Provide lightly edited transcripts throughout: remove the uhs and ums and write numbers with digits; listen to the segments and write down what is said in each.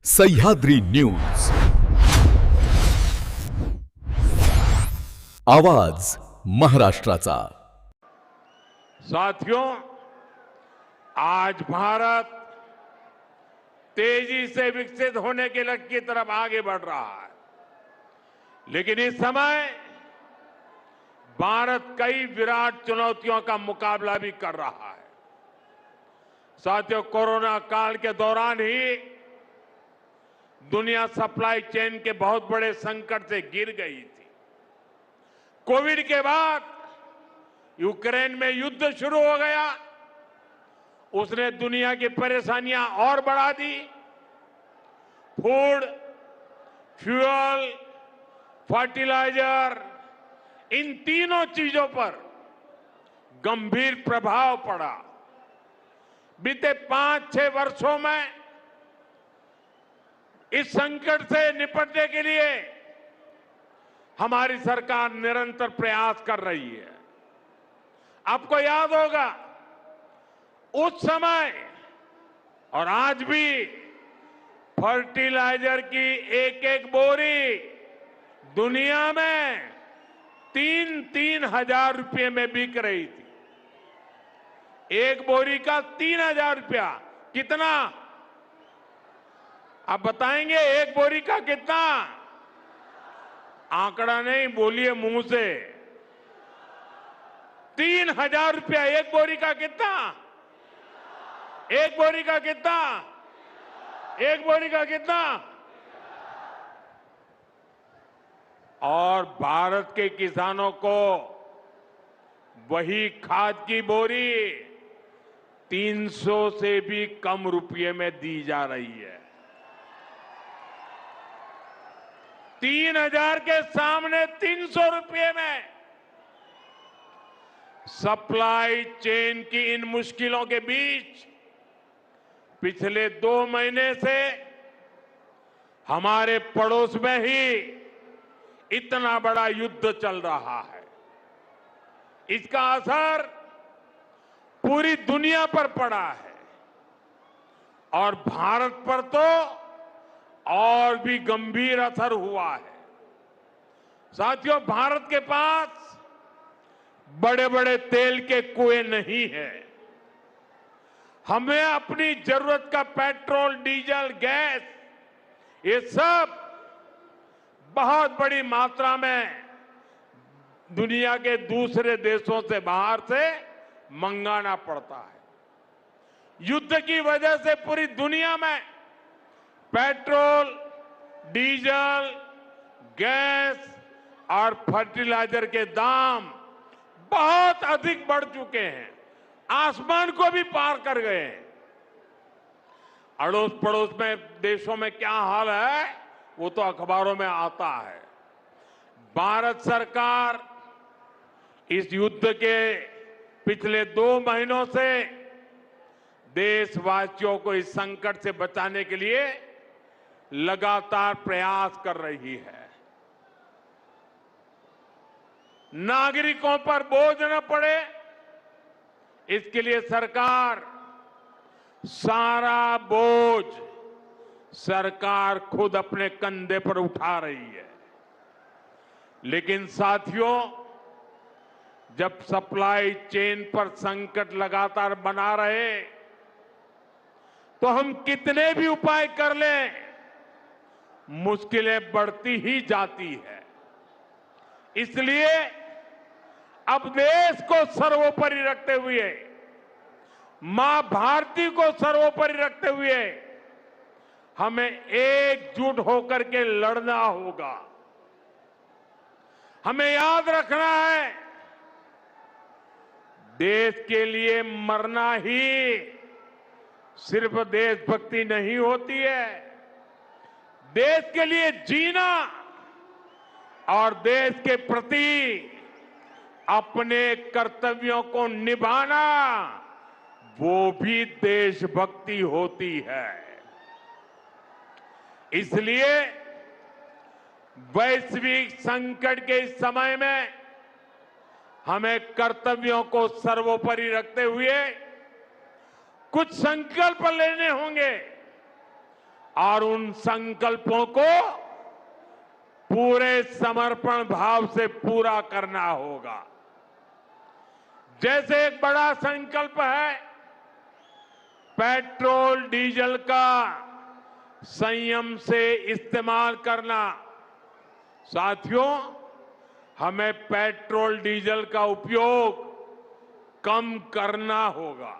Sahyadri news. आवाज महाराष्ट्राचा. साथियों, आज भारत तेजी से विकसित होने के लक्ष्य की तरफ आगे बढ़ रहा है, लेकिन इस समय भारत कई विराट चुनौतियों का मुकाबला भी कर रहा है. साथियों, कोरोना काल के दौरान ही दुनिया सप्लाई चेन के बहुत बड़े संकट से गिर गई थी. कोविड के बाद यूक्रेन में युद्ध शुरू हो गया. उसने दुनिया की परेशानियां और बढ़ा दी. फूड, फ्यूल, फर्टिलाइजर, इन तीनों चीजों पर गंभीर प्रभाव पड़ा. बीते 5-6 वर्षों में इस संकट से निपटने के लिए हमारी सरकार निरंतर प्रयास कर रही है. आपको याद होगा, उस समय और आज भी फर्टिलाइजर की एक बोरी दुनिया में 3-3 हजार रुपये में बिक रही थी. एक बोरी का 3,000 रुपया. कितना? आप बताएंगे एक बोरी का कितना? आंकड़ा नहीं, बोलिए मुंह से. 3,000 रुपया एक बोरी का. कितना? एक बोरी का कितना? एक बोरी का कितना? और भारत के किसानों को वही खाद की बोरी 300 से भी कम रुपये में दी जा रही है. 3,000 के सामने 300 रुपये में. सप्लाई चेन की इन मुश्किलों के बीच पिछले 2 महीने से हमारे पड़ोस में ही इतना बड़ा युद्ध चल रहा है. इसका असर पूरी दुनिया पर पड़ा है और भारत पर तो और भी गंभीर असर हुआ है. साथियों, भारत के पास बड़े बड़े तेल के कुएं नहीं है. हमें अपनी जरूरत का पेट्रोल, डीजल, गैस, ये सब बहुत बड़ी मात्रा में दुनिया के दूसरे देशों से, बाहर से मंगाना पड़ता है. युद्ध की वजह से पूरी दुनिया में पेट्रोल, डीजल, गैस और फर्टिलाइजर के दाम बहुत अधिक बढ़ चुके हैं. आसमान को भी पार कर गए हैं. अड़ोस पड़ोस में देशों में क्या हाल है वो तो अखबारों में आता है. भारत सरकार इस युद्ध के पिछले 2 महीनों से देशवासियों को इस संकट से बचाने के लिए लगातार प्रयास कर रही है. नागरिकों पर बोझ न पड़े, इसके लिए सरकार सारा बोझ सरकार खुद अपने कंधे पर उठा रही है. लेकिन साथियों, जब सप्लाई चेन पर संकट लगातार बना रहे तो हम कितने भी उपाय कर लें, मुश्किलें बढ़ती ही जाती है. इसलिए अब देश को सर्वोपरि रखते हुए, मां भारती को सर्वोपरि रखते हुए हमें एकजुट होकर के लड़ना होगा. हमें याद रखना है, देश के लिए मरना ही सिर्फ देशभक्ति नहीं होती है. देश के लिए जीना और देश के प्रति अपने कर्तव्यों को निभाना, वो भी देशभक्ति होती है. इसलिए वैश्विक संकट के इस समय में हमें कर्तव्यों को सर्वोपरि रखते हुए कुछ संकल्प लेने होंगे और उन संकल्पों को पूरे समर्पण भाव से पूरा करना होगा। जैसे एक बड़ा संकल्प है पेट्रोल डीजल का संयम से इस्तेमाल करना। साथियों, हमें पेट्रोल डीजल का उपयोग कम करना होगा।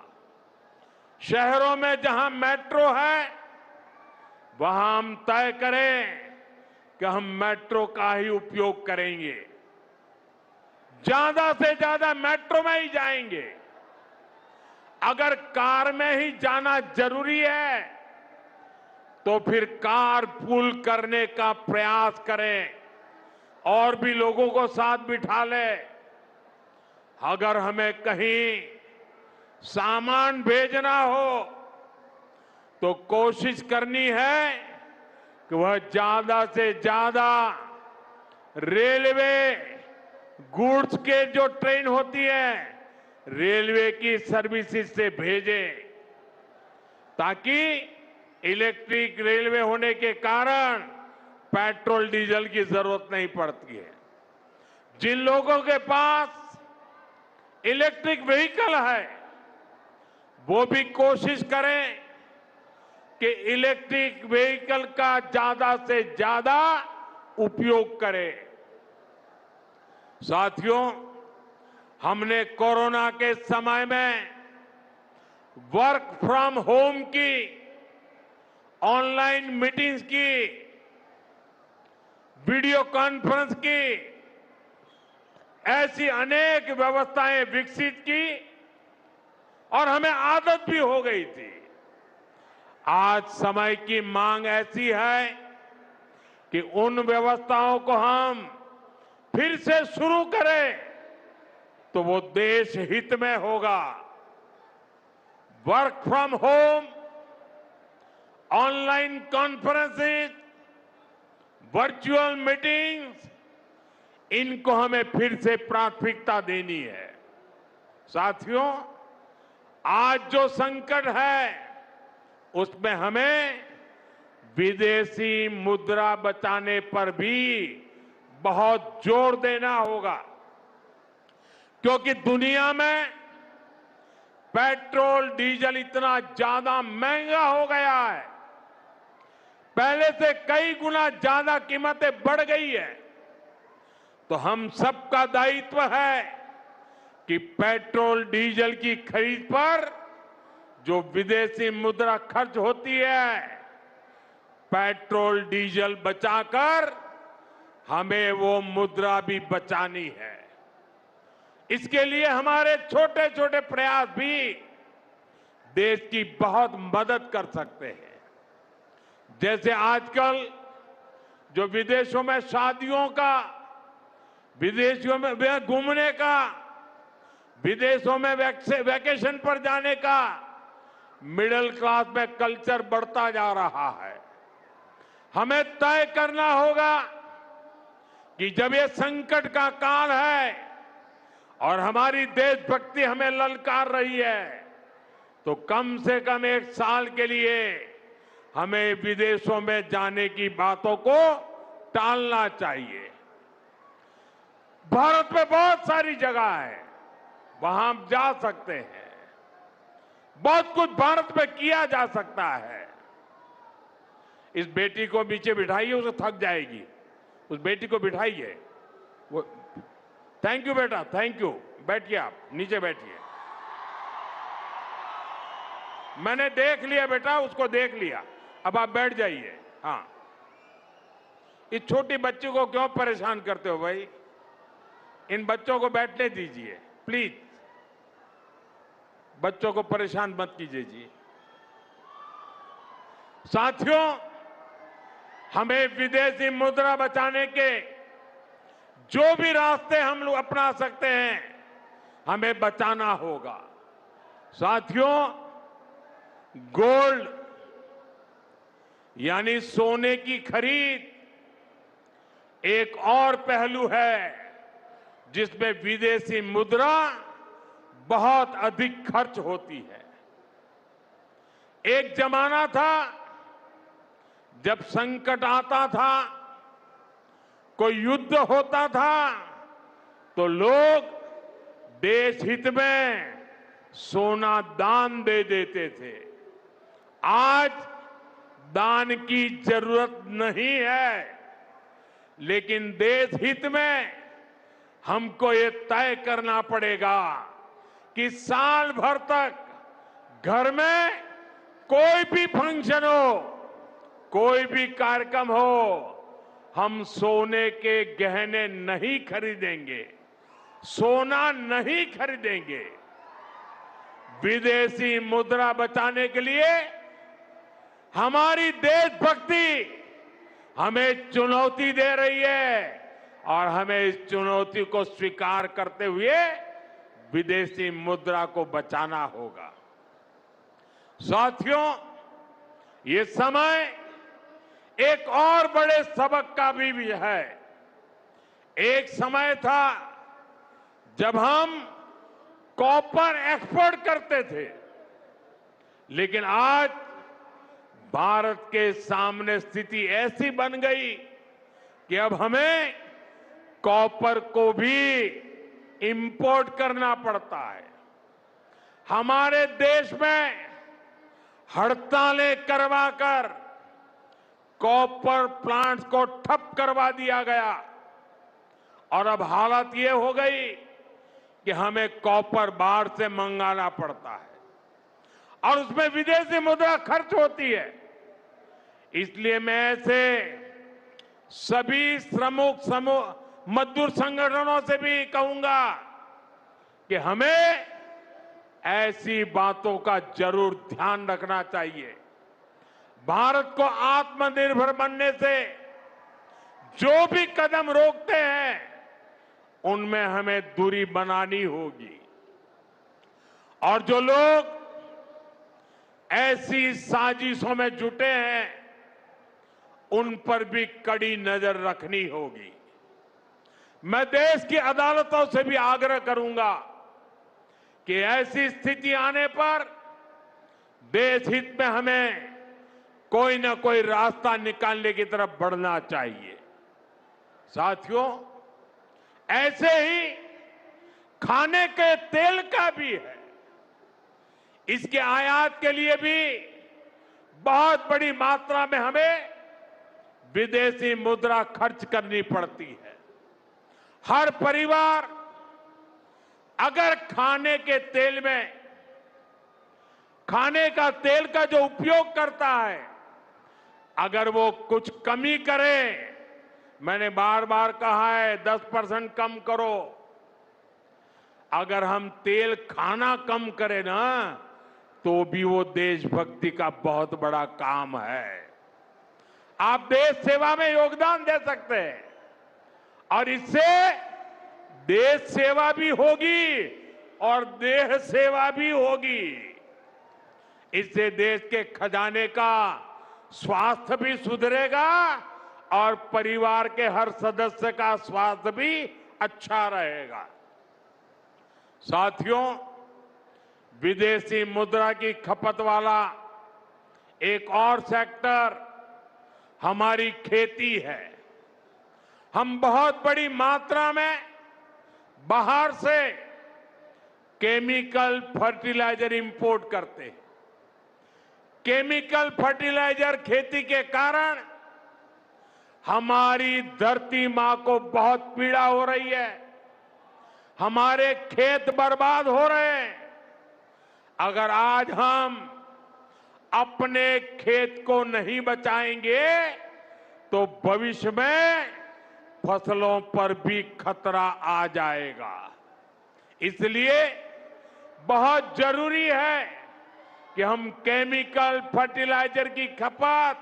शहरों में जहां मेट्रो है वहां हम तय करें कि हम मेट्रो का ही उपयोग करेंगे, ज्यादा से ज्यादा मेट्रो में ही जाएंगे। अगर कार में ही जाना जरूरी है तो फिर कार पूल करने का प्रयास करें और भी लोगों को साथ बिठा ले। अगर हमें कहीं सामान भेजना हो तो कोशिश करनी है कि वह ज्यादा से ज्यादा रेलवे गुड्स के जो ट्रेन होती है रेलवे की सर्विसेज से भेजें, ताकि इलेक्ट्रिक रेलवे होने के कारण पेट्रोल डीजल की जरूरत नहीं पड़ती है। जिन लोगों के पास इलेक्ट्रिक व्हीकल है वो भी कोशिश करें कि इलेक्ट्रिक व्हीकल का ज्यादा से ज्यादा उपयोग करें। साथियों, हमने कोरोना के समय में वर्क फ्रॉम होम की, ऑनलाइन मीटिंग्स की, वीडियो कॉन्फ्रेंस की, ऐसी अनेक व्यवस्थाएं विकसित की और हमें आदत भी हो गई थी। आज समय की मांग ऐसी है कि उन व्यवस्थाओं को हम फिर से शुरू करें तो वो देश हित में होगा। Work from home, online conferences, virtual meetings, इनको हमें फिर से प्राथमिकता देनी है। साथियों, आज जो संकट है उसमें हमें विदेशी मुद्रा बचाने पर भी बहुत जोर देना होगा, क्योंकि दुनिया में पेट्रोल डीजल इतना ज्यादा महंगा हो गया है, पहले से कई गुना ज्यादा कीमतें बढ़ गई है। तो हम सबका दायित्व है कि पेट्रोल डीजल की खरीद पर जो विदेशी मुद्रा खर्च होती है, पेट्रोल डीजल बचाकर हमें वो मुद्रा भी बचानी है। इसके लिए हमारे छोटे छोटे प्रयास भी देश की बहुत मदद कर सकते हैं। जैसे आजकल जो विदेशों में शादियों का, विदेशों में घूमने का, विदेशों में वैकेशन पर जाने का मिडिल क्लास में कल्चर बढ़ता जा रहा है। हमें तय करना होगा कि जब ये संकट का काल है और हमारी देशभक्ति हमें ललकार रही है, तो कम से कम एक साल के लिए हमें विदेशों में जाने की बातों को टालना चाहिए। भारत में बहुत सारी जगह है, वहां हम जा सकते हैं। बहुत कुछ भारत में किया जा सकता है। इस बेटी को नीचे बिठाइए, उसे थक जाएगी। उस बेटी को बिठाइए। वो थैंक यू बेटा, थैंक यू। बैठिए, आप नीचे बैठिए। मैंने देख लिया बेटा, उसको देख लिया, अब आप बैठ जाइए। हाँ, इस छोटी बच्ची को क्यों परेशान करते हो भाई? इन बच्चों को बैठने दीजिए प्लीज। बच्चों को परेशान मत कीजिए जी। साथियों, हमें विदेशी मुद्रा बचाने के जो भी रास्ते हम लोग अपना सकते हैं, हमें बचाना होगा। साथियों, गोल्ड यानी सोने की खरीद एक और पहलू है जिसमें विदेशी मुद्रा बहुत अधिक खर्च होती है। एक जमाना था जब संकट आता था, कोई युद्ध होता था, तो लोग देश हित में सोना दान दे देते थे। आज दान की जरूरत नहीं है, लेकिन देश हित में हमको ये तय करना पड़ेगा कि साल भर तक घर में कोई भी फंक्शन हो, कोई भी कार्यक्रम हो, हम सोने के गहने नहीं खरीदेंगे, सोना नहीं खरीदेंगे। विदेशी मुद्रा बचाने के लिए हमारी देशभक्ति हमें चुनौती दे रही है और हमें इस चुनौती को स्वीकार करते हुए विदेशी मुद्रा को बचाना होगा। साथियों, ये समय एक और बड़े सबक का भी है। एक समय था जब हम कॉपर एक्सपोर्ट करते थे, लेकिन आज भारत के सामने स्थिति ऐसी बन गई कि अब हमें कॉपर को भी इंपोर्ट करना पड़ता है। हमारे देश में हड़तालें करवाकर कॉपर प्लांट्स को ठप करवा दिया गया और अब हालत ये हो गई कि हमें कॉपर बाहर से मंगाना पड़ता है और उसमें विदेशी मुद्रा खर्च होती है। इसलिए मैं ऐसे सभी श्रमिक समूह मजदूर संगठनों से भी कहूंगा कि हमें ऐसी बातों का जरूर ध्यान रखना चाहिए। भारत को आत्मनिर्भर बनने से जो भी कदम रोकते हैं, उनमें हमें दूरी बनानी होगी और जो लोग ऐसी साजिशों में जुटे हैं, उन पर भी कड़ी नजर रखनी होगी। मैं देश की अदालतों से भी आग्रह करूंगा कि ऐसी स्थिति आने पर देश हित में हमें कोई ना कोई रास्ता निकालने की तरफ बढ़ना चाहिए। साथियों, ऐसे ही खाने के तेल का भी है। इसके आयात के लिए भी बहुत बड़ी मात्रा में हमें विदेशी मुद्रा खर्च करनी पड़ती है। हर परिवार अगर खाने के तेल में खाने का तेल का जो उपयोग करता है, अगर वो कुछ कमी करे, मैंने बार बार कहा है 10% कम करो। अगर हम तेल खाना कम करें ना, तो भी वो देशभक्ति का बहुत बड़ा काम है। आप देश सेवा में योगदान दे सकते हैं और इससे देश सेवा भी होगी और देह सेवा भी होगी। इससे देश के खजाने का स्वास्थ्य भी सुधरेगा और परिवार के हर सदस्य का स्वास्थ्य भी अच्छा रहेगा। साथियों, विदेशी मुद्रा की खपत वाला एक और सेक्टर हमारी खेती है। हम बहुत बड़ी मात्रा में बाहर से केमिकल फर्टिलाइजर इंपोर्ट करते हैं। केमिकल फर्टिलाइजर खेती के कारण हमारी धरती मां को बहुत पीड़ा हो रही है। हमारे खेत बर्बाद हो रहे हैं। अगर आज हम अपने खेत को नहीं बचाएंगे तो भविष्य में फसलों पर भी खतरा आ जाएगा। इसलिए बहुत जरूरी है कि हम केमिकल फर्टिलाइजर की खपत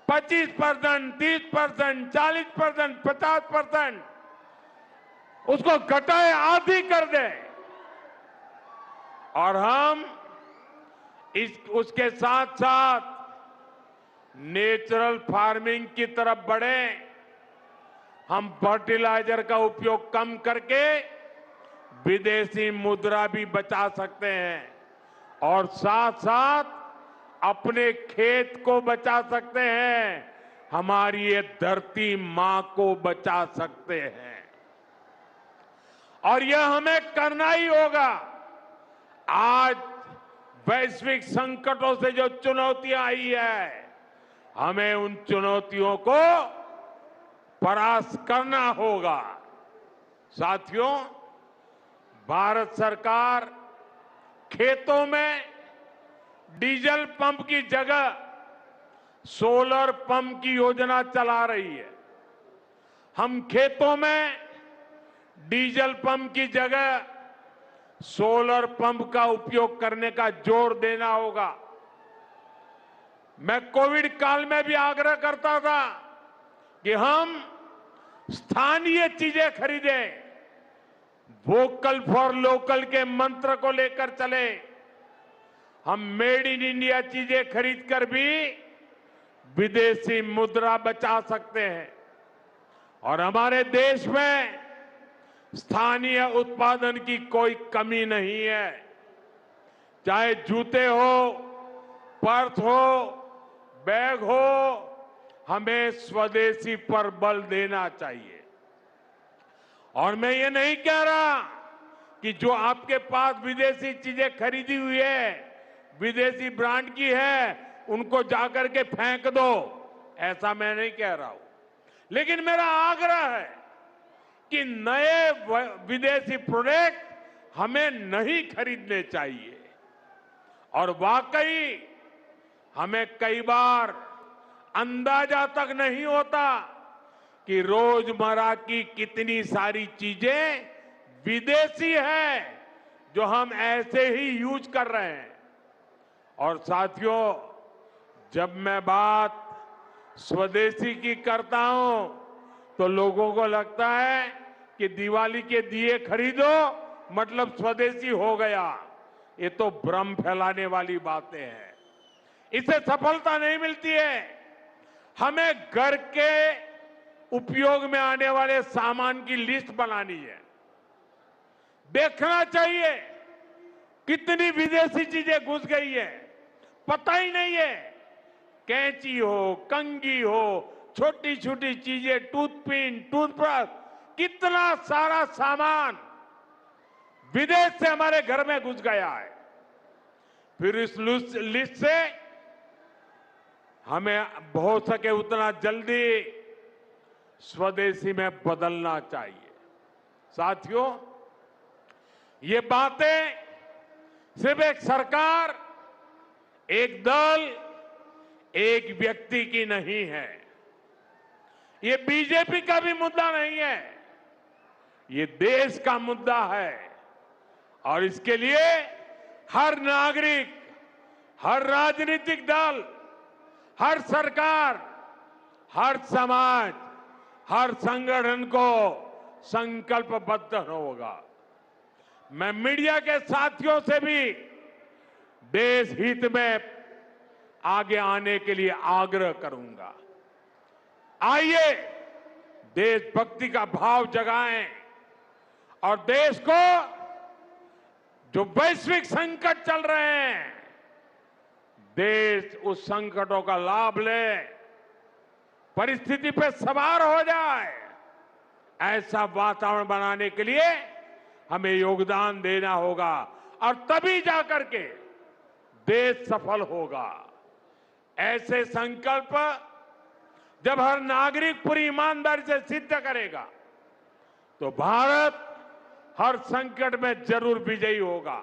25%, 30%, 40%, 50% उसको घटाए, आधी कर दें और हम उसके साथ साथ नेचुरल फार्मिंग की तरफ बढ़ें। हम फर्टिलाइजर का उपयोग कम करके विदेशी मुद्रा भी बचा सकते हैं और साथ साथ अपने खेत को बचा सकते हैं, हमारी ये धरती मां को बचा सकते हैं। और यह हमें करना ही होगा। आज वैश्विक संकटों से जो चुनौतियां आई है, हमें उन चुनौतियों को परास्त करना होगा। साथियों, भारत सरकार खेतों में डीजल पंप की जगह सोलर पंप की योजना चला रही है। हम खेतों में डीजल पंप की जगह सोलर पंप का उपयोग करने का जोर देना होगा। मैं कोविड काल में भी आग्रह करता था कि हम स्थानीय चीजें खरीदें, वोकल फॉर लोकल के मंत्र को लेकर चले। हम मेड इन इंडिया चीजें खरीदकर भी विदेशी मुद्रा बचा सकते हैं और हमारे देश में स्थानीय उत्पादन की कोई कमी नहीं है। चाहे जूते हो, पर्स हो, बैग हो, हमें स्वदेशी पर बल देना चाहिए। और मैं ये नहीं कह रहा कि जो आपके पास विदेशी चीजें खरीदी हुई है, विदेशी ब्रांड की है, उनको जाकर के फेंक दो, ऐसा मैं नहीं कह रहा हूं। लेकिन मेरा आग्रह है कि नए विदेशी प्रोडक्ट हमें नहीं खरीदने चाहिए। और वाकई हमें कई बार अंदाजा तक नहीं होता कि रोजमर्रा की कितनी सारी चीजें विदेशी है जो हम ऐसे ही यूज कर रहे हैं। और साथियों, जब मैं बात स्वदेशी की करता हूं तो लोगों को लगता है कि दिवाली के दिए खरीदो मतलब स्वदेशी हो गया। ये तो भ्रम फैलाने वाली बातें हैं, इससे सफलता नहीं मिलती है। हमें घर के उपयोग में आने वाले सामान की लिस्ट बनानी है। देखना चाहिए कितनी विदेशी चीजें घुस गई है, पता ही नहीं है। कैंची हो, कंघी हो, छोटी छोटी चीजें, टूथपिन, टूथब्रश, कितना सारा सामान विदेश से हमारे घर में घुस गया है। फिर इस लिस्ट से हमें हो सके उतना जल्दी स्वदेशी में बदलना चाहिए। साथियों, ये बातें सिर्फ एक सरकार, एक दल, एक व्यक्ति की नहीं है। ये बीजेपी का भी मुद्दा नहीं है, ये देश का मुद्दा है। और इसके लिए हर नागरिक, हर राजनीतिक दल, हर सरकार, हर समाज, हर संगठन को संकल्पबद्ध होगा। मैं मीडिया के साथियों से भी देश हित में आगे आने के लिए आग्रह करूंगा। आइए देशभक्ति का भाव जगाएं और देश को जो वैश्विक संकट चल रहे हैं, देश उस संकटों का लाभ ले, परिस्थिति पे सवार हो जाए। ऐसा वातावरण बनाने के लिए हमें योगदान देना होगा और तभी जाकर के देश सफल होगा। ऐसे संकल्प जब हर नागरिक पूरी ईमानदारी से सिद्ध करेगा तो भारत हर संकट में जरूर विजयी होगा।